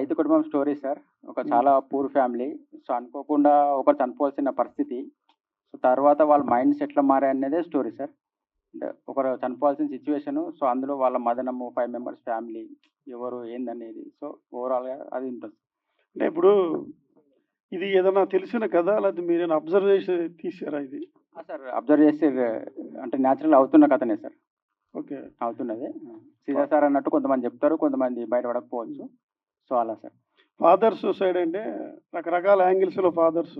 రైతు కుటుంబం story sir. ఒక చాలా పూర్ ఫ్యామిలీ. సో, అనుకోకుండా ఒకరు చనిపోవాల్సిన పరిస్థితి. సో, తర్వాత వాళ్ళ మైండ్స్ ఎట్లా మారాయనేదే స్టోరీ సార్. అంటే ఒకరు చనిపోవాల్సిన సిట్యుయేషను. సో, అందులో వాళ్ళ మదనము, 5 మెంబర్స్ ఫ్యామిలీ ఎవరు ఏందనేది. సో, ఓవరాల్‌గా అది ఉంటుంది. అంటే ఇప్పుడు ఇది ఏదైనా తెలిసిన కథా? లేకపోతే మీరేమైనా అబ్జర్వ్ చేసి తీసారా ఇది? సార్ అబ్జర్వ్ చేసి అంటే న్యాచురల్ అవుతున్న కథనే సార్. ఓకే. అవుతున్నదే. సీదా సార్ అన్నట్టు కొంతమంది చెప్తారు. కొంతమంది బయట పడకపోవచ్చు. సో, అలా సార్. ఫాదర్ సూసైడ్ అంటే రకరకాల యాంగిల్స్‌లో ఫాదర్స్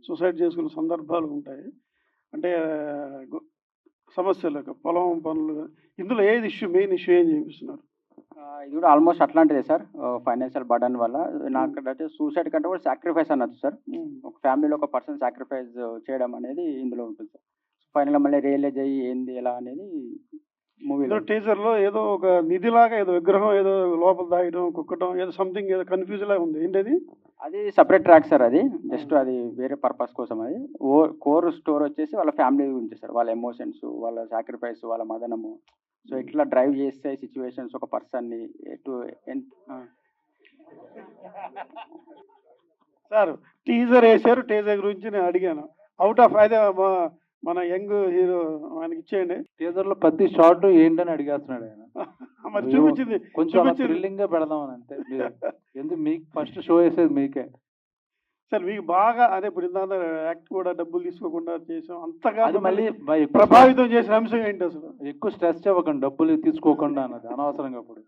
సూసైడ్ చేసుకున్న సందర్భాలు ఉంటాయి. అంటే సమస్యలు పొలం పనులు ఇందులో ఏది మెయిన్ ఇష్యూ ఏం చూపిస్తున్నారు? ఇది కూడా ఆల్మోస్ట్ అట్లాంటిదే సార్. ఫైనాన్షియల్ బర్డెన్ వల్ల నాకంటే సూసైడ్ కంటే కూడా సాక్రిఫైస్ అనొచ్చు సార్. ఒక ఫ్యామిలీలో ఒక పర్సన్ సాక్రిఫైస్ చేయడం అనేది ఇందులో ఉంటుంది సార్. ఫైనల్‌గా మళ్ళీ రియలైజ్ అయ్యి ఏంది ఎలా అనేది మూవీలో. టీజర్‌లో ఏదో ఒక నిధిలాగా ఏదో విగ్రహం ఏదో లోపల దాయడం, కుక్కటం ఏదో సంథింగ్ ఏదో కన్‌ఫ్యూజ్ లాగా ఉంది. ఏంటది? అది సెపరేట్ ట్రాక్ సార్ అది. జస్ట్ అది వేరే పర్పస్ కోసం అది. కోర్ స్టోరీ వచ్చేసి వాళ్ళ ఫ్యామిలీ గురించి సార్. వాళ్ళ ఎమోషన్స్, వాళ్ళ సాక్రిఫైస్, వాళ్ళ మదనము. సో, ఎట్లా డ్రైవ్ చేస్తే సిట్యుయేషన్స్ ఒక పర్సన్‌ని ఎటు సార్ టీజర్ ఏశారు. టీజర్ గురించి నేను అడిగాను. ఔట్ ఆఫ్ అదే మన యంగ్ హీరో ఆయనకి ఇచ్చేయండి. టీజర్‌లో ప్రతి షాట్ ఏంటని అడిగేస్తున్నాడు ఆయన. మరి చూపించింది. కొంచెం అలా థ్రిల్లింగ్‌గా పెడదామని అంతే. ఎందుకు మీకు ఫస్ట్ షో వేసేది మీకే. సార్ మీకు బాగా అదే ఇప్పుడు ఇందాక యాక్ట్ కూడా డబ్బులు తీసుకోకుండా చేసాం. అంతగా అది మళ్ళీ ప్రభావితం చేసిన అంశం ఏంటి అసలు? ఎక్కువ స్ట్రెస్ ఇవ్వకండి డబ్బులు తీసుకోకుండా అన్నది అనవసరంగా ఇప్పుడు.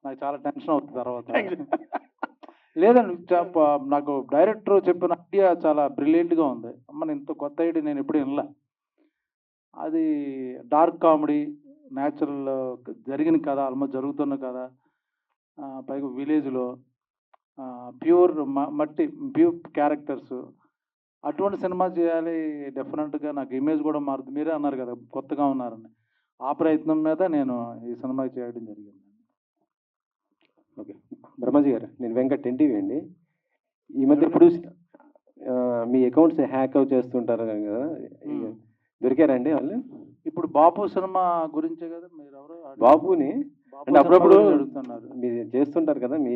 నాకు చాలా టెన్షన్ అవుతుంది తర్వాత. లేదండి నాకు డైరెక్టర్ చెప్పిన ఐడియా చాలా బ్రిలియంట్‌గా ఉంది. అమ్మ ఇంత కొత్త ఐడియా నేను ఎప్పుడు వినలా. అది డార్క్ కామెడీ, న్యాచురల్ జరిగిన కథ, ఆల్మోస్ట్ జరుగుతున్న కథ. పైగా విలేజ్‌లో ప్యూర్ మట్టి ప్యూర్ క్యారెక్టర్స్. అటువంటి సినిమా చేయాలి డెఫినెట్‌గా నాకు ఇమేజ్ కూడా మారుతుంది. మీరే అన్నారు కదా కొత్తగా ఉన్నారని. ఆ ప్రయత్నం మీద నేను ఈ సినిమా చేయడం జరిగింది. ఓకే. బ్రహ్మాజీ గారు, నేను వెంకట్ ఎన్టీవీ అండి. ఈ మధ్య ఇప్పుడు మీ అకౌంట్స్ హ్యాక్ చేస్తుంటారు కదా, దొరికారండి వాళ్ళు? ఇప్పుడు బాపు సినిమా గురించే కదా మీరు ఎవరు బాబుని అంటే అప్పుడప్పుడు అడుగుతున్నారు. మీరు చేస్తుంటారు కదా, మీ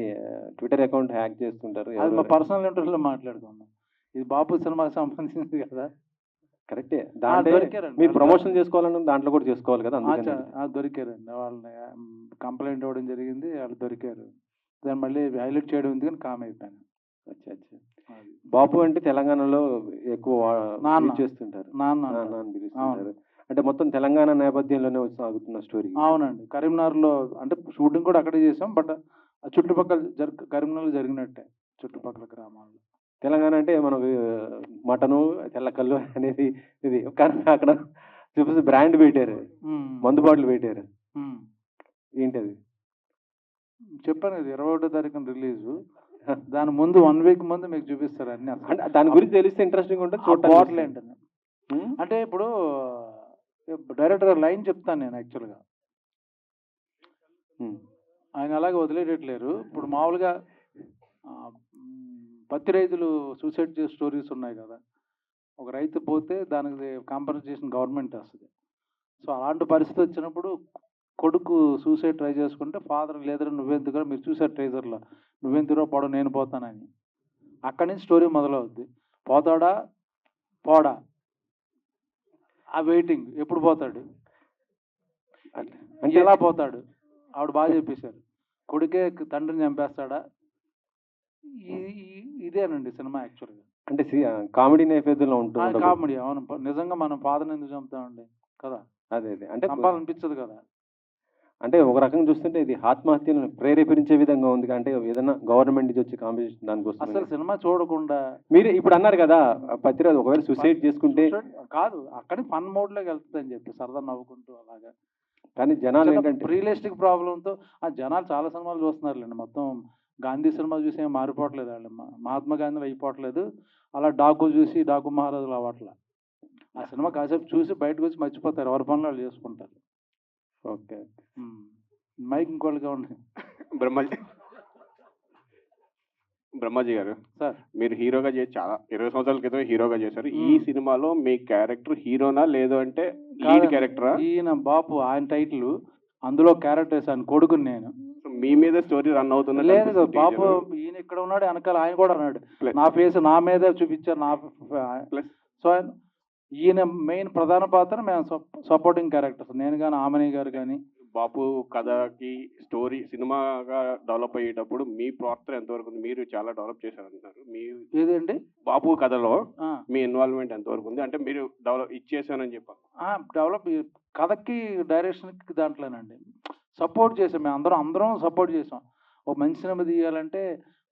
ట్విట్టర్ అకౌంట్ హ్యాక్ చేస్తుంటారు. అది మా పర్సనల్ ఇంటర్వ్యూలో మాట్లాడుకున్నాం. ఇది బాపు సినిమాకి సంబంధించింది కదా. కరెక్టే. దాంట్లో మీరు ప్రమోషన్ చేసుకోవాలన్నా దాంట్లో కూడా చేసుకోవాలి కదా. దొరికారండి. వాళ్ళని కంప్లైంట్ ఇవ్వడం జరిగింది. వాళ్ళు దొరికారు. దాన్ని మళ్ళీ హైలైట్ చేయడం ఉంది కానీ కామ్ అయిపోయాను. అచ్చా అచ్చా. బాపు అంటే తెలంగాణలో ఎక్కువ చేస్తుంటారు. నాన్న అంటే మొత్తం తెలంగాణ నేపథ్యంలోనే సాగుతున్న స్టోరీ. అవునండి. కరీంనగర్లో అంటే షూటింగ్ కూడా అక్కడే చేసాం. బట్ చుట్టుపక్కల కరీంనగర్లో జరిగినట్టే చుట్టుపక్కల గ్రామాల్లో. తెలంగాణ అంటే మనకు మటను, తెల్లకల్లు అనేది ఇది. కానీ అక్కడ చూపిస్తే బ్రాండ్ పెట్టారు, మందు బాటలు పెట్టారు. ఏంటది? చెప్పాను ఇది 21వ తారీఖున రిలీజు. దాని ముందు 1 వీక్ ముందు మీకు చూపిస్తారు అన్ని. అంటే దాని గురించి తెలిస్తే ఇంట్రెస్టింగ్ ఉంటుంది. బాటిల్ ఏంటని అంటే ఇప్పుడు డైరెక్టర్ గారు లైన్ చెప్తాను నేను యాక్చువల్గా. ఆయన అలాగే వదిలేయట్లేరు. ఇప్పుడు మామూలుగా పత్తి రైతులు సూసైడ్ చేసే స్టోరీస్ ఉన్నాయి కదా. ఒక రైతు పోతే దానికి కాంపన్సేషన్ గవర్నమెంట్ వస్తుంది. సో అలాంటి పరిస్థితి వచ్చినప్పుడు కొడుకు సూసైడ్ ట్రై చేసుకుంటే ఫాదర్ లేదని నువ్వెందుకు, మీరు చూసారు ట్రైజర్లో, నువ్వెందుకురా పోవడం నేను పోతానని. అక్కడి నుంచి స్టోరీ మొదలవుద్ది. పోతాడా పోడా ఆ వెయిటింగ్, ఎప్పుడు పోతాడు, అంటే ఎలా పోతాడు, ఆవిడ బాగా చెప్పేశారు. కొడుకే తండ్రిని చంపేస్తాడా, ఇదేనండి సినిమా యాక్చువల్గా. అంటే కామెడీ నేపథ్యంలో ఉంటుంది. కామెడీ, అవును. నిజంగా మనం ఫాదర్ని ఎందుకు చంపుతామండి కదా. అదే అదే అంటే చంపాలనిపించదు కదా. అంటే ఒక రకంగా చూస్తుంటే ఇది ఆత్మహత్యను ప్రేరేపించే విధంగా ఉంది. అంటే ఏదైనా గవర్నమెంట్ నుంచి వచ్చే కాంపిటీషన్ దానికోసం అసలు సినిమా చూడకుండా మీరు ఇప్పుడు అన్నారు కదా పత్రిరాజు ఒకవేళ సూసైడ్ చేసుకుంటే కాదు, అక్కడి ఫన్ మోడ్లోకి వెళ్తుంది అని చెప్పి సరదా నవ్వుకుంటూ అలాగా. కానీ జనాలు ఏంటంటే రియలిస్టిక్ ప్రాబ్లంతో జనాలు చాలా సినిమాలు చూస్తున్నారులేండి. మొత్తం గాంధీ సినిమా చూసి ఏం మారిపోవట్లేదు వాళ్ళు, మహాత్మా గాంధీ అయిపోవట్లేదు. అలా డాకు చూసి డాకు మహారాజులు అవ్వట్లా. ఆ సినిమా కాసేపు చూసి బయటకు వచ్చి మర్చిపోతారు, ఎవరి పనులు వాళ్ళు చేసుకుంటారు. ఓకే. మైక్ ఇంకోళ్ళగా ఉంది. బ్రహ్మాజీ గారు, సార్ మీరు హీరోగా చేసి చాలా 20 సంవత్సరాల క్రితం హీరోగా చేశారు. ఈ సినిమాలో మీ క్యారెక్టర్ హీరోనా లేదు అంటే లీడ్ క్యారెక్టరా? ఈయన బాపు, ఆయన టైటిల్, అందులో క్యారెక్టర్స్ ఆయన కొడుకుని నేను. మీ మీద స్టోరీ రన్ అవుతుంది. లేదు బాపు, ఇక్కడ ఉన్నాడు, వెనకాల ఆయన కూడా అన్నాడు Plus- నా ఫేస్ నా మీద చూపించారు నా Plus- సో ఈయన మెయిన్ ప్రధాన పాత్ర, మేము సపోర్టింగ్ క్యారెక్టర్స్, నేను కానీ ఆమని గారు కానీ. బాపు కథకి స్టోరీ సినిమాగా డెవలప్ అయ్యేటప్పుడు మీ పాత్ర ఎంతవరకు ఉంది? మీరు చాలా డెవలప్ చేశారంటున్నారు. మీ ఏదండి బాపు కథలో మీ ఇన్వాల్వ్మెంట్ ఎంతవరకు ఉంది? అంటే మీరు డెవలప్ ఇచ్చేసానని చెప్పారు. డెవలప్ కథకి డైరెక్షన్కి దాంట్లోనండి సపోర్ట్ చేసాం, మేము అందరం సపోర్ట్ చేసాం. ఒక మంచి సినిమా తీయాలంటే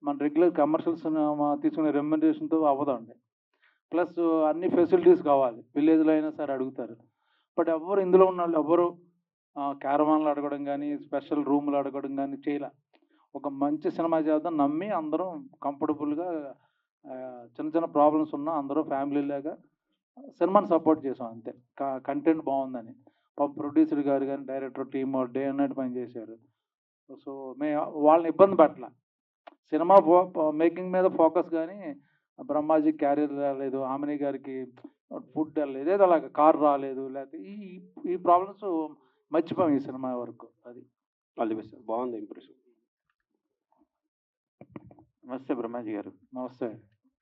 మన రెగ్యులర్ కమర్షియల్ సినిమా తీసుకునే రెమ్యునరేషన్తో అవ్వదండి. ప్లస్ అన్ని ఫెసిలిటీస్ కావాలి, విలేజ్లో అయినా సరే అడుగుతారు. బట్ ఎవరు ఇందులో ఉన్న వాళ్ళు ఎవరు క్యారవాన్లు అడగడం కానీ స్పెషల్ రూమ్లు అడగడం కానీ చేయలే. ఒక మంచి సినిమా చేద్దాం నమ్మి అందరం కంఫర్టబుల్గా చిన్న చిన్న ప్రాబ్లమ్స్ ఉన్నా అందరూ ఫ్యామిలీ లాగా సినిమాని సపోర్ట్ చేసాం అంతే. కంటెంట్ బాగుందని ప్రొడ్యూసర్ గారు కానీ director team day and night పని చేశారు. సో మేము వాళ్ళని ఇబ్బంది పెట్టలే. సినిమా మేకింగ్ మీద ఫోకస్, కానీ బ్రహ్మాజీ క్యారియర్ రాలేదు, ఆమెని గారికి ఫుడ్ రాలేదు, ఏదో అలాగ కార్ రాలేదు, లేకపోతే ఈ ప్రాబ్లమ్స్ మర్చిపోయాం ఈ సినిమా వరకు. అది ఆల్ ది బెస్ట్. బాగుంది ఇంప్రెషన్. నమస్తే బ్రహ్మాజీ గారు. నమస్తే.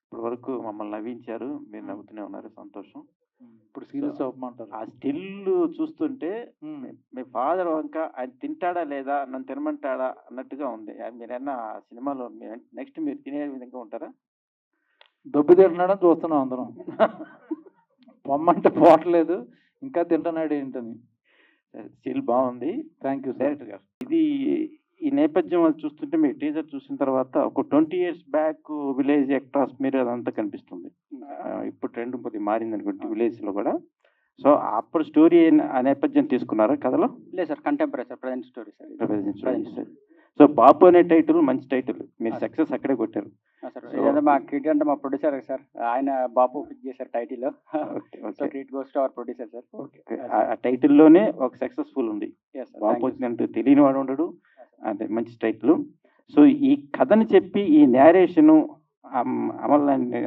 ఇప్పటి వరకు మమ్మల్ని నవ్వించారు, మీరు నవ్వుతూనే ఉన్నారు, సంతోషం. ఇప్పుడు సీరియస్ అవ్వమంటారు. ఆ స్టిల్ చూస్తుంటే మీ ఫాదర్ వంక ఆయన తింటాడా లేదా, నన్ను తినమంటాడా అన్నట్టుగా ఉంది. మీరన్నా ఆ సినిమాలో నెక్స్ట్ మీరు తినే విధంగా ఉంటారా? దొబ్బి తింటున్నాడని చూస్తున్నాం అందరం. పొమ్మంటే పోవట్లేదు, ఇంకా తింటున్నాడు ఏంటని. స్టిల్ బాగుంది. థ్యాంక్ యూ డైరెక్టర్ గారు. ఇది ఈ నేపథ్యం అది చూస్తుంటే మీరు టీజర్ చూసిన తర్వాత ఒక 20 years బ్యాక్ విలేజ్ యాక్టర్స్ మీరు అదంతా కనిపిస్తుంది. ఇప్పుడు ట్రెండ్ కొద్దిగా మారింది అనుకుంటే విలేజ్ లో కూడా. సో అప్పుడు స్టోరీ ఆ నేపథ్యం తీసుకున్నారా కథలో? లేదు sir, contemporary sir, present story sir. So Bapu అనే టైటిల్ మంచి టైటిల్, మీరు సక్సెస్ అక్కడే కొట్టారు సార్. ఏదంటే మా కిట్ అంటే మా ప్రొడ్యూసర్ సార్, ఆయన బాపు పిక్ చేశారు title. So kit goes to our producer sir. ఆ టైటిల్లోనే ఒక సక్సెస్ఫుల్ ఉంది. బాపు వచ్చినట్టు తెలియని వాడు ఉండడు, అంటే మంచి టైటిల్. సో ఈ కథని చెప్పి ఈ నేరేషను అమల్ లాంటి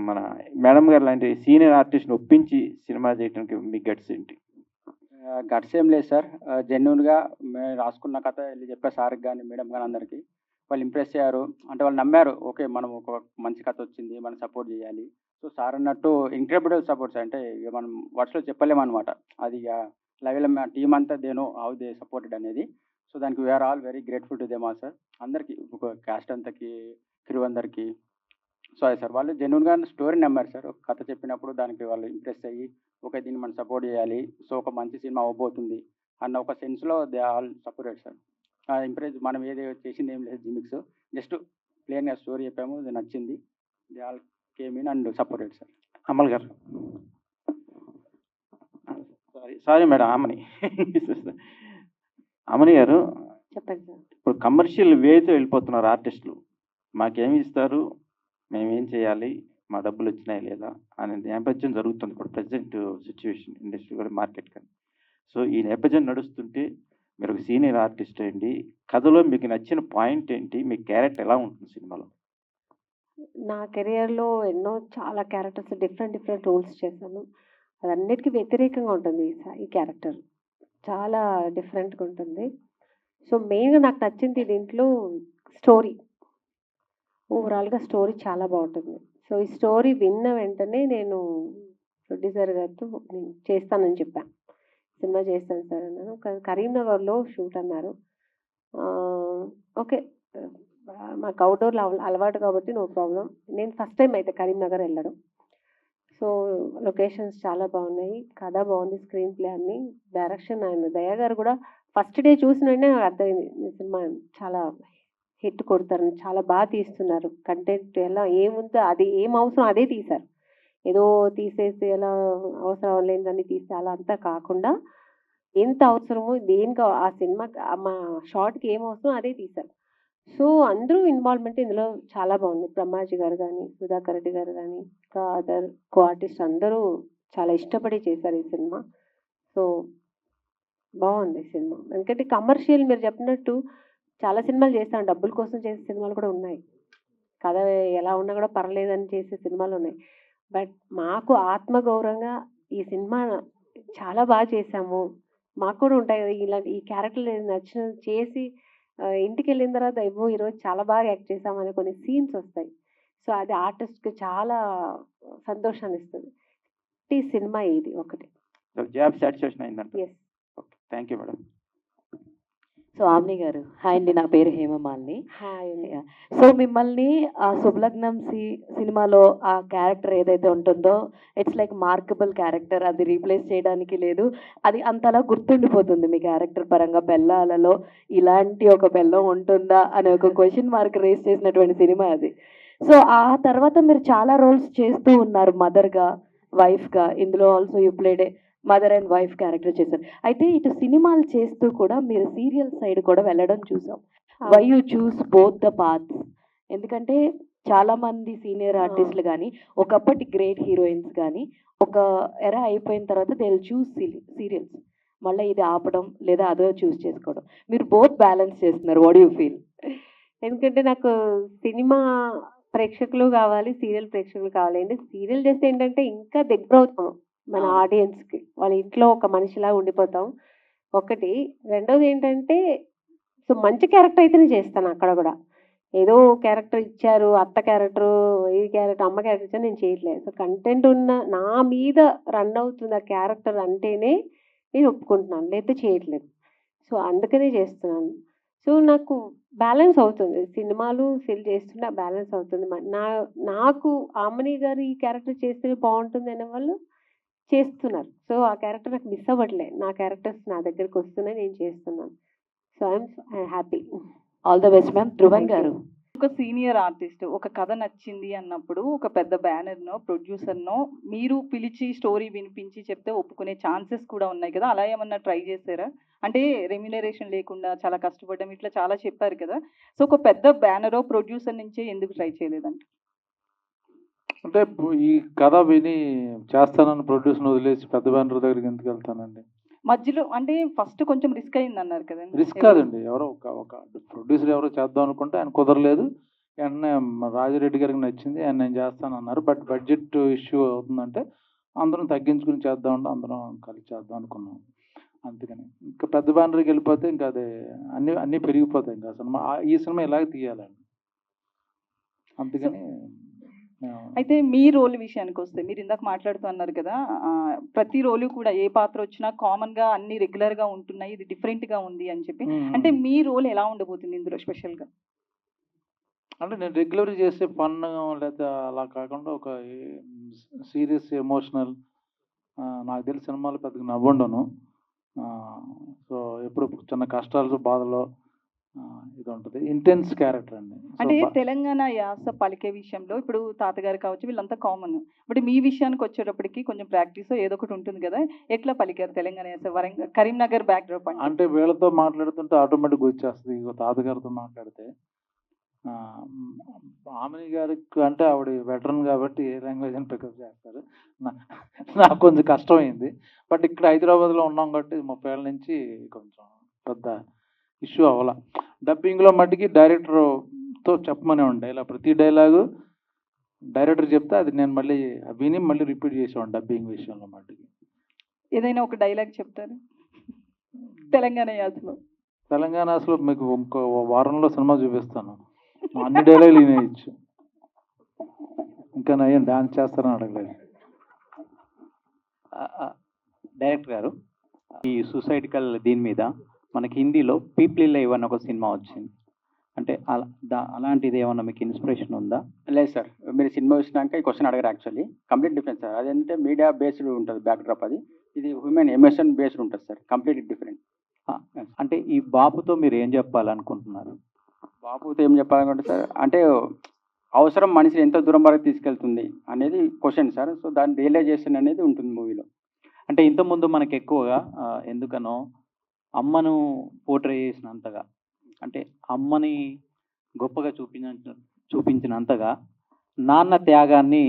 మన మేడం గారు లాంటి సీనియర్ ఆర్టిస్ట్ని ఒప్పించి సినిమా చేయడానికి మీ గట్స్ ఏంటి? గట్స్ ఏం లేదు సార్, జెన్యున్గా మేము రాసుకున్న కథ వెళ్ళి చెప్పే సార్కి కానీ మేడం కానీ అందరికీ వాళ్ళు ఇంప్రెస్ అయ్యారు. అంటే వాళ్ళు నమ్మారు, ఓకే మనం ఒక మంచి కథ వచ్చింది, మనం సపోర్ట్ చేయాలి. సో సార్ అన్నట్టు ఇంక్రెడిబుల్ సపోర్ట్స్, అంటే ఇక మనం వర్డ్స్లో చెప్పలేమన్నమాట. అది ఇక లెవెల్ టీమ్ అంతా దేనో హౌ దే సపోర్టెడ్ అనేది. సో దానికి we're all very grateful to them all sir. అందరికీ ఒక క్యాస్ట్ అంతకి క్రూ అందరికీ. సో అది సార్, వాళ్ళు జెన్యున్గా స్టోరీ నమ్మారు సార్. ఒక కథ చెప్పినప్పుడు దానికి వాళ్ళు ఇంప్రెస్ అయ్యి ఓకే దీన్ని మనం సపోర్ట్ చేయాలి, సో ఒక మంచి సినిమా అవ్వబోతుంది అన్న ఒక సెన్స్లో they all supported sir. Impress మనం ఏది చేసింది ఏం లేదు జిమిక్స్, జస్ట్ ప్లేన్గా స్టోరీ చెప్పాము, అది నచ్చింది, they all came in and supported sir. Amal గారు. సారీ మేడం, అమని గారు చెప్పండి సార్. ఇప్పుడు కమర్షియల్ వేతో వెళ్ళిపోతున్నారు ఆర్టిస్టులు. మాకేమి ఇస్తారు, మేమేం చేయాలి, మా డబ్బులు వచ్చినాయి లేదా అనే నేపథ్యం జరుగుతుంది ఇప్పుడు ప్రజెంట్ సిచ్యువేషన్ ఇండస్ట్రీ కూడా, మార్కెట్ కానీ. సో ఈ నేపథ్యం నడుస్తుంటే మీరు ఒక సీనియర్ ఆర్టిస్ట్ అయ్యండి, కథలో మీకు నచ్చిన పాయింట్ ఏంటి, మీ క్యారెక్టర్ ఎలా ఉంటుంది సినిమాలో? నా కెరియర్లో ఎన్నో చాలా క్యారెక్టర్స్ డిఫరెంట్ రోల్స్ చేశాను. అదన్నిటికీ వ్యతిరేకంగా ఉంటుంది ఈ క్యారెక్టర్, చాలా డిఫరెంట్గా ఉంటుంది. సో మెయిన్గా నాకు నచ్చింది దీంట్లో స్టోరీ, ఓవరాల్గా స్టోరీ చాలా బాగుంటుంది. సో ఈ స్టోరీ విన్న వెంటనే నేను ప్రొడ్యూసర్ గారితో నేను చేస్తానని చెప్పాను, సినిమా చేస్తాను సార్ అన్నాను. కరీంనగర్లో షూట్ అన్నారు. ఓకే, మాకు అవుట్డోర్లో అలవాటు కాబట్టి నో ప్రాబ్లం. నేను ఫస్ట్ టైం అయితే కరీంనగర్ వెళ్ళడం. సో లొకేషన్స్ చాలా బాగున్నాయి, కథ బాగుంది, స్క్రీన్ ప్లే అన్ని, డైరెక్షన్ ఆయన దయా గారు కూడా ఫస్ట్ డే చూసిన వెంటనే నాకు అర్థమైంది ఈ సినిమా చాలా హిట్ కొడతారని. చాలా బాగా తీస్తున్నారు, కంటెంట్ ఎలా ఏముందో అది ఏం అవసరం అదే తీశారు. ఏదో తీసేసి ఎలా అవసరం లేదని తీస్తే అలా అంతా కాకుండా ఎంత అవసరమో దేనికి ఆ సినిమా మా షార్ట్కి ఏం అవసరం అదే తీశారు. సో అందరూ ఇన్వాల్వ్మెంట్ ఇందులో చాలా బాగుంది. బ్రహ్మాజీ గారు కానీ, సుధాకర్ రెడ్డి గారు కానీ, ఇంకా అదర్ కో ఆర్టిస్ట్ అందరూ చాలా ఇష్టపడి చేశారు ఈ సినిమా. సో బాగుంది సినిమా. ఎందుకంటే కమర్షియల్ మీరు చెప్పినట్టు చాలా సినిమాలు చేస్తాను, డబ్బుల కోసం చేసే సినిమాలు కూడా ఉన్నాయి, కథ ఎలా ఉన్నా కూడా పర్లేదని చేసే సినిమాలు ఉన్నాయి. బట్ మాకు ఆత్మగౌరవంగా ఈ సినిమా చాలా బాగా చేసాము, మాకు కూడా ఉంటాయి కదా ఇలాంటి ఈ క్యారెక్టర్లు నచ్చిన చేసి ఇంటికి వెళ్ళిన తర్వాత అయ్యో ఈరోజు చాలా బాగా యాక్ట్ చేసామని కొన్ని సీన్స్ వస్తాయి. సో అది ఆర్టిస్ట్కి చాలా సంతోషాన్ని ఇస్తుంది. ఈ సినిమా ఇది ఒకటి. సో జాబ్ సాటిస్ఫాక్షన్ అయిందంట. Yes. Okay, thank you madam. So Amni గారు, హాయ్ అండి, నా పేరు హేమమాలిని. హాయ్ అండి. సో మిమ్మల్ని ఆ శుభలగ్నం సినిమాలో ఆ క్యారెక్టర్ ఏదైతే ఉంటుందో ఇట్స్ లైక్ మార్కబుల్ క్యారెక్టర్, అది రీప్లేస్ చేయడానికి లేదు. అది అంతలా గుర్తుండిపోతుంది మీ క్యారెక్టర్ పరంగా. బెల్లాలలో ఇలాంటి ఒక బెల్లం ఉంటుందా అనే ఒక క్వశ్చన్ మార్క్ రేస్ చేసినటువంటి సినిమా అది. సో ఆ తర్వాత మీరు చాలా రోల్స్ చేస్తూ ఉన్నారు, మదర్గా, వైఫ్గా. ఇందులో also you played mother and wife character చేశారు. అయితే ఇటు సినిమాలు చేస్తూ కూడా మీరు సీరియల్ సైడ్ కూడా వెళ్ళడం చూసాం. Why you choose both the paths? ఎందుకంటే చాలా మంది సీనియర్ ఆర్టిస్టులు కానీ ఒకప్పటి గ్రేట్ హీరోయిన్స్ కానీ ఒక ఎరా అయిపోయిన తర్వాత దే విల్ చూస్ సీరియల్స్, మళ్ళీ ఇది ఆపడం లేదా అదో చూస్ చేసుకోవడం. మీరు బోత్ బ్యాలెన్స్ చేస్తున్నారు. What you feel? ఎందుకంటే నాకు సినిమా ప్రేక్షకులు కావాలి, సీరియల్ ప్రేక్షకులు కావాలి. అంటే సీరియల్ చేస్తే ఏంటంటే ఇంకా దగ్గర అవుతాం మన ఆడియన్స్కి, వాళ్ళ ఇంట్లో ఒక మనిషిలా ఉండిపోతాం ఒకటి. రెండోది ఏంటంటే సో మంచి క్యారెక్టర్ అయితేనే చేస్తాను అక్కడ కూడా. ఏదో క్యారెక్టర్ ఇచ్చారు, అత్త క్యారెక్టరు, ఈ క్యారెక్టర్, అమ్మ క్యారెక్టర్ ఇచ్చారు, నేను చేయట్లేదు. సో కంటెంట్ ఉన్న నా మీద రన్ అవుతుంది ఆ క్యారెక్టర్ అంటేనే నేను ఒప్పుకుంటున్నాను, లేకపోతే చేయట్లేదు. సో అందుకనే చేస్తున్నాను. సో నాకు బ్యాలెన్స్ అవుతుంది, సినిమాలు సెల్ చేస్తున్నా బ్యాలెన్స్ అవుతుంది. నాకు ఆమని గారు ఈ క్యారెక్టర్ చేస్తే బాగుంటుంది అనే వాళ్ళు చేస్తున్నారు. సో ఆ క్యారెక్టర్ నాకు మిస్ అవ్వట్లే, నా క్యారెక్టర్స్ నా దగ్గరికి వస్తున్నాయి, నేను చేస్తున్నాను. So I'm happy. All the best ma'am. Dhruvan గారు, ఒక సీనియర్ ఆర్టిస్ట్ ఒక కథ నచ్చింది అన్నప్పుడు ఒక పెద్ద బ్యానర్నో ప్రొడ్యూసర్నో మీరు పిలిచి స్టోరీ వినిపించి చెప్తే ఒప్పుకునే ఛాన్సెస్ కూడా ఉన్నాయి కదా, అలా ఏమన్నా ట్రై చేశారా? అంటే రెమ్యునరేషన్ లేకుండా చాలా కష్టపడడం ఇట్లా చాలా చెప్పారు కదా, సో ఒక పెద్ద బ్యానరో ప్రొడ్యూసర్ నుంచే ఎందుకు ట్రై చేయలేదంట? అంటే ఈ కథ విని చేస్తానని ప్రొడ్యూసర్ని వదిలేసి పెద్ద బ్యానర్ దగ్గరికి ఎందుకు వెళ్తానండి? మధ్యలో అంటే ఫస్ట్ కొంచెం రిస్క్ అయింది అన్నారు కదండి. రిస్క్ కాదండి, ఎవరో ఒక ప్రొడ్యూసర్ ఎవరో చేద్దాం అనుకుంటే ఆయన కుదరలేదు. వెంటనే రాజిరెడ్డి గారికి నచ్చింది, ఆయన నేను చేస్తాను అన్నారు. బట్ బడ్జెట్ ఇష్యూ అవుతుందంటే అందరం తగ్గించుకుని చేద్దాం అంటే అందరం కలిసి చేద్దాం అనుకున్నాం. అందుకని ఇంకా పెద్ద బ్యానర్కి వెళ్ళిపోతే ఇంకా అదే అన్నీ పెరిగిపోతాయి. ఇంకా సినిమా ఈ సినిమా ఇలాగే తీయాలండి, అందుకని. అయితే మీ రోల్ విషయానికి వస్తే మీరు ఇందాక మాట్లాడుతూ అన్నారు కదా, ప్రతి రోలు కూడా ఏ పాత్ర వచ్చినా కామన్ గా అన్ని రెగ్యులర్ గా ఉంటున్నాయి, ఇది డిఫరెంట్ గా ఉంది అని చెప్పి. అంటే మీ రోల్ ఎలా ఉండబోతుంది ఇందులో స్పెషల్ గా? అంటే నేను రెగ్యులర్ చేసే ఫన్ లేదా అలా కాకుండా ఒక సీరియస్ ఎమోషనల్, నాకు తెలిసి సినిమాలు పెద్దగా నవ్వుండను. సో ఎప్పుడు చిన్న కష్టాలు బాధలో ఇది ఉంటుంది. ఇంటెన్స్ క్యారెక్టర్ అండి. అంటే తెలంగాణ యాస పలికే విషయంలో ఇప్పుడు తాతగారు కావచ్చు వీళ్ళంతా కామన్, బట్ మీ విషయానికి వచ్చేటప్పటికి కొంచెం ప్రాక్టీస్ ఏదో ఒకటి ఉంటుంది కదా, ఎట్లా పలికారు తెలంగాణ యాస? వరంగల్ కరీంనగర్ బ్యాక్ డ్రాప్ అంటే వీళ్ళతో మాట్లాడుతుంటే ఆటోమేటిక్గా వచ్చేస్తుంది. ఇక తాతగారితో మాట్లాడితే ఆమెని గారికి అంటే ఆవిడ వెటరన్ కాబట్టి ఏ లాంగ్వేజ్ అని పికప్ చేస్తారు. నాకు కొంచెం కష్టమైంది. బట్ ఇక్కడ హైదరాబాద్లో ఉన్నాం కాబట్టి 30 ఏళ్ళ నుంచి కొంచెం పెద్ద ఇష్యూ అవ్వాల. డబ్బింగ్లో మట్టికి డైరెక్టర్తో చెప్పమనే ఉంటాయి. ఇలా ప్రతి డైలాగు డైరెక్టర్ చెప్తే అది నేను మళ్ళీ విని మళ్ళీ రిపీట్ చేసేవాడిని డబ్బింగ్ విషయంలో మట్టికి. ఏదైనా ఒక డైలాగ్ చెప్తారు తెలంగాణ యాసలో? తెలంగాణ యాసలో మీకు ఇంకో వారంలో సినిమా చూపిస్తాను, అన్ని డైలాగులు వినేయచ్చు. ఇంకా నయ్యం డాన్స్ చేస్తారని అడగలేదు. డైరెక్టర్ గారు, ఈ సూసైడికల్ దీని మీద మనకి హిందీలో పీపుల్ లైవ్ అని ఒక సినిమా వచ్చింది. అంటే అలాంటిది ఏమన్నా మీకు ఇన్స్పిరేషన్ ఉందా? లేదు సార్, మీరు సినిమా చూసినాక ఈ క్వశ్చన్ అడగారు. Actually complete different sir. అదేంటే మీడియా బేస్డ్ ఉంటుంది బ్యాక్ డ్రాప్, ఇది హ్యూమన్ ఎమోషన్ బేస్డ్ ఉంటుంది సార్, కంప్లీట్ డిఫరెంట్. అంటే ఈ బాబుతో మీరు ఏం చెప్పాలనుకుంటున్నారు? బాబుతో ఏం చెప్పాలనుకుంటే సార్, అంటే అవసరం మనిషిని ఎంత దూరం వరకు తీసుకెళ్తుంది అనేది క్వశ్చన్ సార్. సో దాని రియలైజేషన్ అనేది ఉంటుంది మూవీలో. అంటే ఇంతకుముందు మనకు ఎక్కువగా ఎందుకనో అమ్మను పోర్ట్రే చేసినంతగా, అంటే అమ్మని గొప్పగా చూపించినంతగా నాన్న త్యాగాన్ని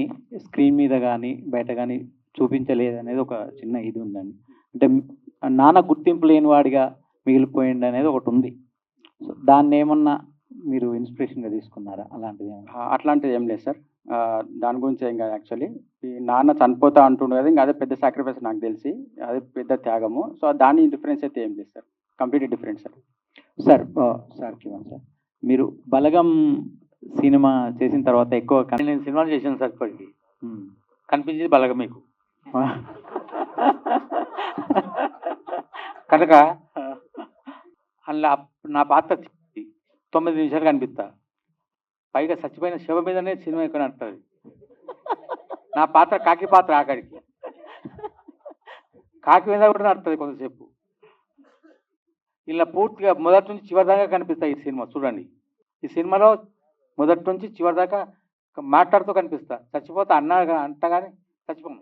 స్క్రీన్ మీద కానీ బయట కానీ చూపించలేదు అనేది ఒక చిన్న ఇది ఉందండి. అంటే నాన్న గుర్తింపు లేని వాడిగా మిగిలిపోయింది అనేది ఒకటి ఉంది. సో దాన్ని ఏమన్నా మీరు ఇన్స్పిరేషన్గా తీసుకున్నారా? అట్లాంటిది ఏం లేదు సార్, దాని గురించి ఏం కాదు. యాక్చువల్లీ ఈ నాన్న చనిపోతా అంటుండే కదా, ఇంకా అదే పెద్ద సాక్రిఫైస్ నాకు తెలిసి, అదే పెద్ద త్యాగము. సో దాని డిఫరెన్స్ అయితే ఏం లేదు sir, completely different sir. Sir సార్కి ఇవ్వండి సార్. మీరు బలగం సినిమా చేసిన తర్వాత ఎక్కువ నేను సినిమాలు చేశాను సార్ ఇప్పటికి. కనిపించేది బలగం మీకు. కనుక అందులో నా పాత్ర 9 నిమిషాలు కనిపిస్తా. పైగా చచ్చిపోయిన శవ మీదనే సినిమా ఎక్కువ నడుతుంది. నా పాత్ర కాకి పాత్ర ఆఖరికి. కాకి మీద కూడా నడుతుంది కొంతసేపు. ఇలా పూర్తిగా మొదటి నుంచి చివరి దాకా కనిపిస్తాయి ఈ సినిమా. చూడండి, ఈ సినిమాలో మొదటి నుంచి చివరి దాకా మాట్లాడుతూ కనిపిస్తా. చచ్చిపోతా అంటగానే చచ్చిపోను.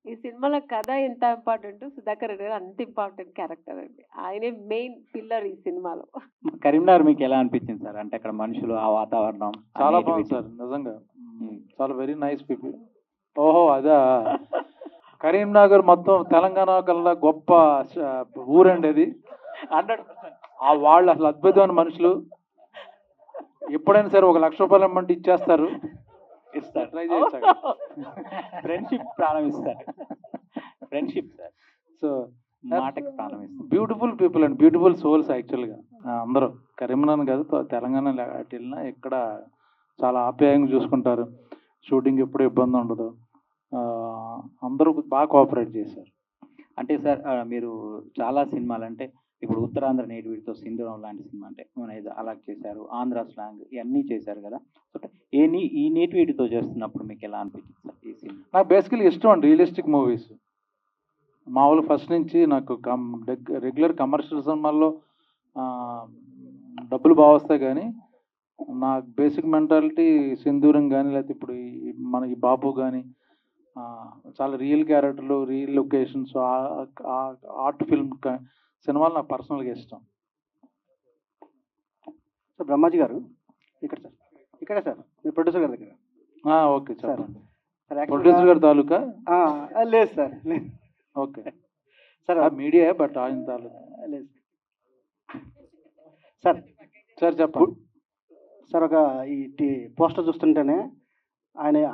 ఈ సినిమాలో కథ ఎంత ఇంపార్టెంట్, సుధాకర్ రెడ్డి గారు అంత ఇంపార్టెంట్ క్యారెక్టర్ అండి. ఆయనే మెయిన్ పిల్లర్ ఈ సినిమాలో. కరీంనగర్ మీకు ఎలా అనిపించింది సార్? అంటే అక్కడ మనుషులు, ఆ వాతావరణం చాలా బాగుంది సార్ నిజంగా. చాలా వెరీ నైస్ పీపుల్. ఓహో అదా, కరీంనగర్ మొత్తం తెలంగాణ కల్లా గొప్ప ఊరండి అది. 100%. ఆ వాళ్ళు అసలు అద్భుతమైన మనుషులు. ఎప్పుడైనా సరే 1 లక్ష రూపాయలు ఇమ్మంటే ఇచ్చేస్తారు. ఇస్తారు. ట్రై చేయొచ్చు. ఫ్రెండ్షిప్ ప్రాణం ఇస్తారు. Friendship sir. సో మాటకి ప్రాణం ఇస్తారు. Beautiful people and beautiful souls యాక్చువల్గా. అందరూ కరీంనగర్ కాదు, తెలంగాణ అటు వెళ్ళినా ఎక్కడ చాలా ఆప్యాయంగా చూసుకుంటారు. షూటింగ్ ఎప్పుడు ఇబ్బంది ఉండదు. అందరూ బాగా కోఆపరేట్ చేశారు. అంటే సార్ మీరు చాలా సినిమాలు అంటే ఇప్పుడు ఉత్తరాంధ్ర నేటివిటీతో సింధూరం లాంటి సినిమా అంటే మన ఇది అలా చేశారు, ఆంధ్ర స్లాంగ్ ఇవన్నీ చేశారు కదా. ఈ నేటివిటీతో చేస్తున్నప్పుడు మీకు ఎలా అనిపించింది సార్ ఈ సినిమా? నాకు బేసికలీ ఇష్టం అండి రియలిస్టిక్ మూవీస్. మామూలు ఫస్ట్ నుంచి నాకు రెగ్యులర్ కమర్షియల్ సినిమాల్లో డబ్బులు బాగా వస్తాయి, కానీ నాకు బేసిక్ మెంటాలిటీ సింధూరం కానీ లేకపోతే ఇప్పుడు మన ఈ బాబు కానీ చాలా రియల్ క్యారెక్టర్లు, రియల్ లొకేషన్స్, ఆర్ట్ ఫిల్మ్ సినిమాలు నాకు పర్సనల్గా ఇష్టం. సార్ బ్రహ్మాజీ గారు ఇక్కడ సార్, ఇక్కడే సార్ మీ ప్రొడ్యూసర్ గారి దగ్గర. ఓకే చెప్పండి. సార్ ప్రొడ్యూసర్ గారి తాలూకా? లేదు సార్, లేదు. ఓకే సార్ మీడియా, బట్ ఆయన తాలూకా లేదు సార్. సార్ చెప్పండి సార్. ఒక ఈ పోస్టర్ చూస్తుంటేనే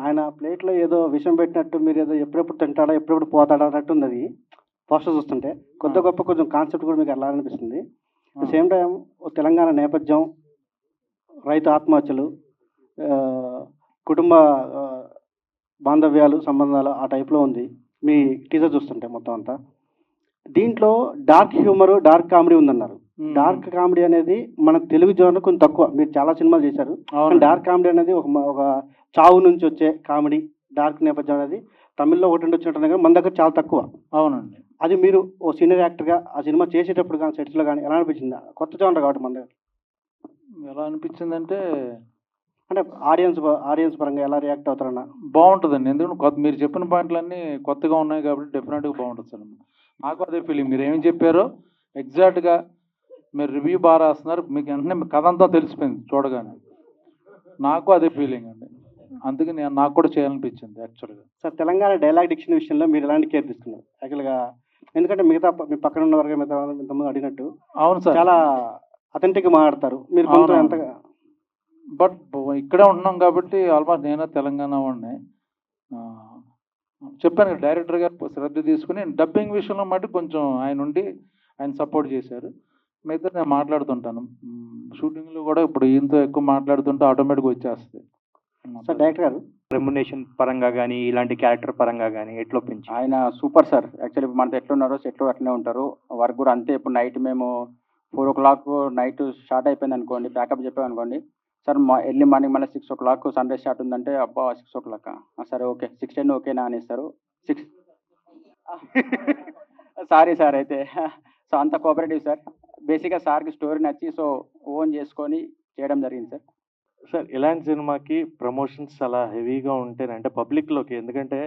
ఆయన ప్లేట్లో ఏదో విషం పెట్టినట్టు, మీరు ఏదో ఎప్పుడెప్పుడు తింటాడా ఎప్పుడెప్పుడు పోతాడా అన్నట్టు ఉంది అది పోస్టర్ చూస్తుంటే. కొద్ది గొప్ప కొంచెం కాన్సెప్ట్ కూడా మీకు ఎలా అనిపిస్తుంది? అట్ సేమ్ టైం తెలంగాణ నేపథ్యం, రైతు ఆత్మహత్యలు, కుటుంబ బాంధవ్యాలు, సంబంధాలు ఆ టైప్లో ఉంది మీ టీజర్ చూస్తుంటే మొత్తం అంతా. దీంట్లో డార్క్ హ్యూమర్, డార్క్ కామెడీ ఉందన్నారు. డార్క్ కామెడీ అనేది మన తెలుగు జోనర్ కొంచెం తక్కువ. మీరు చాలా సినిమాలు చేశారు, డార్క్ కామెడీ అనేది ఒక చావు నుంచి వచ్చే కామెడీ, డార్క్ నేపథ్యం అనేది తమిళ్లో ఒకటి వచ్చినట్టు మన దగ్గర చాలా తక్కువ. అవునండి. అది మీరు ఓ సీనియర్ యాక్టర్గా ఆ సినిమా చేసేటప్పుడు కానీ సెట్స్లో కానీ ఎలా అనిపించింది? కొత్త జోనర్ కాబట్టి మన దగ్గర ఎలా అనిపించిందంటే అంటే ఆడియన్స్ పరంగా ఎలా రియాక్ట్ అవుతారన్నా? బాగుంటుందండి. ఎందుకంటే మీరు చెప్పిన పాయింట్లన్నీ కొత్తగా ఉన్నాయి కాబట్టి డెఫినెట్గా బాగుంటుంది సార్. నాకు అదే ఫీలింగ్. మీరు ఏమి చెప్పారో ఎగ్జాక్ట్గా మీరు రివ్యూ బాగా రాస్తున్నారు, మీకు వెంటనే కథ అంతా తెలిసిపోయింది చూడగానే. నాకు అదే ఫీలింగ్ అండి, అందుకే నాకు కూడా చేయాలనిపించింది యాక్చువల్గా. సార్ తెలంగాణ డైలాగ్ డిక్షన్ విషయంలో మీరు ఎలాంటి కేర్ తీసుకున్నారు యాక్చువల్గా? ఎందుకంటే మీ పక్కన ఉన్న వరకు ఇంతకుముందు అడిగినట్టు అవును సార్, చాలా అథెంటిక్గా మాట్లాడతారు మీరు కొంచెం ఎంతగా. బట్ ఇక్కడే ఉంటున్నాం కాబట్టి ఆల్మోస్ట్ నేను తెలంగాణ వాడిని. చెప్పాను కదా, డైరెక్టర్ గారు శ్రద్ధ తీసుకుని డబ్బింగ్ విషయంలో మటు కొంచెం ఆయన సపోర్ట్ చేశారు. మిగతా నేను మాట్లాడుతుంటాను షూటింగ్లో కూడా. ఇప్పుడు ఈయనతో ఎక్కువ మాట్లాడుతుంటే ఆటోమేటిక్గా వచ్చేస్తుంది. సార్ డైరెక్టర్ గారు రెమ్యునేషన్ పరంగా కానీ ఇలాంటి క్యారెక్టర్ పరంగా కానీ ఎట్లా ఒప్పించి? ఆయన సూపర్ సార్. యాక్చువల్లీ మనతో ఎట్లున్నారో సెట్లో అట్లనే ఉంటారు. వర్క్ కూడా అంతే. ఇప్పుడు నైట్ మేము 4 o'clock నైట్ స్టార్ట్ అయిపోయింది అనుకోండి, ప్యాకప్ చెప్పామనుకోండి, సార్ ఎర్లీ మార్నింగ్ మళ్ళీ 6 o'clock సన్ రైజ్ స్టార్ట్ ఉందంటే, అబ్బా 6 o'clock సరే ఓకే 6:10 ఓకేనా అనేస్తారు. 6 సారీ సార్ అయితే. సో అంత కోఆపరేటివ్ సార్. బేసిక్గా సార్కి స్టోరీ నచ్చి సో ఓన్ చేసుకొని చేయడం జరిగింది సార్. సార్ ఇలాంటి సినిమాకి ప్రమోషన్స్ చాలా హెవీగా ఉంటేనంటే పబ్లిక్లోకి, ఎందుకంటే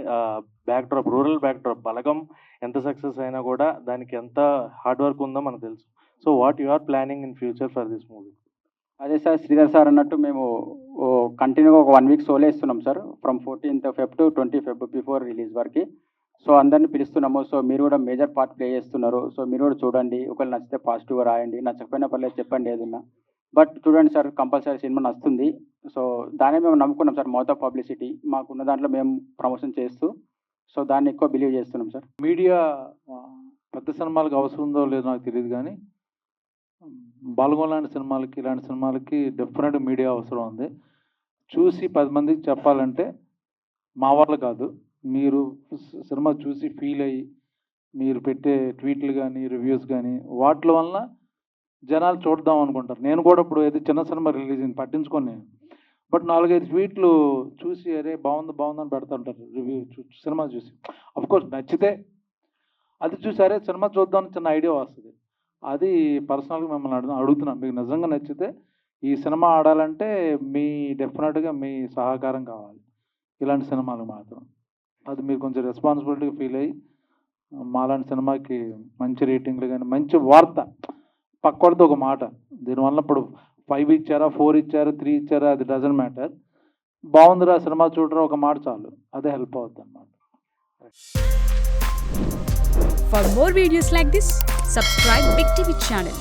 బ్యాక్డ్రాప్, రూరల్ బ్యాక్డ్రాప్, బలగం ఎంత సక్సెస్ అయినా కూడా దానికి ఎంత హార్డ్ వర్క్ ఉందో మనకు తెలుసు. So what you are planning in future for this movie? అదే సార్, శ్రీధర్ సార్ అన్నట్టు మేము కంటిన్యూగా ఒక 1 week సోలో ఇస్తున్నాం sir. From 14th Feb to 20 Feb before release వరకు. సో అందరినీ పిలుస్తున్నాము. సో మీరు కూడా మేజర్ పార్ట్ ప్లే చేస్తున్నారు. సో మీరు కూడా చూడండి, ఒకవేళ నచ్చితే పాజిటివ్గా రాయండి, నచ్చకపోయినా పర్లేదు చెప్పండి ఏదన్నా. బట్ చూడండి సార్, కంపల్సరీ సినిమా నచ్చుతుంది. సో దాన్ని మేము నమ్ముకున్నాం సార్. మౌత్ ఆఫ్ పబ్లిసిటీ మాకున్న దాంట్లో మేము ప్రమోషన్ చేస్తూ సో దాన్ని ఎక్కువ బిలీవ్ చేస్తున్నాం సార్. మీడియా పెద్ద సినిమాలకు అవసరం ఉందో లేదో నాకు తెలియదు, కానీ బలగం లాంటి సినిమాలకి ఇలాంటి సినిమాలకి డెఫినెట్ మీడియా అవసరం ఉంది. చూసి 10 మందికి చెప్పాలంటే మా వాళ్ళు కాదు, మీరు సినిమా చూసి ఫీల్ అయ్యి మీరు పెట్టే ట్వీట్లు కానీ రివ్యూస్ కానీ వాటి వల్ల జనాలు చూద్దాం అనుకుంటారు. నేను కూడా ఇప్పుడు ఏదో చిన్న సినిమా రిలీజ్ అయింది పట్టించుకొని నేను, బట్ 4-5 ట్వీట్లు చూసి అరే బాగుంది బాగుందని పెడుతుంటారు రివ్యూ సినిమా చూసి. అఫ్కోర్స్ నచ్చితే అది చూసి అరే సినిమా చూద్దామని చిన్న ఐడియా వస్తుంది. అది పర్సనల్గా మిమ్మల్ని అడుగుతున్నాను, మీకు నిజంగా నచ్చితే ఈ సినిమా ఆడాలంటే మీ డెఫినెట్గా మీ సహకారం కావాలి ఇలాంటి సినిమాలు మాత్రం. అది మీరు కొంచెం రెస్పాన్సిబిలిటీగా ఫీల్ అయ్యి మాలాంటి సినిమాకి మంచి రేటింగ్లు కానీ మంచి వార్త పక్కడితో ఒక మాట, దీనివల్ల ఇప్పుడు 5 ఇచ్చారా 4 ఇచ్చారా 3 ఇచ్చారా అది డజంట్ మ్యాటర్, బాగుందిరా సినిమా చూడరా ఒక మాట చాలు, అదే హెల్ప్ అవుతుంది అన్నమాట. For more videos like this, subscribe Big TV channel.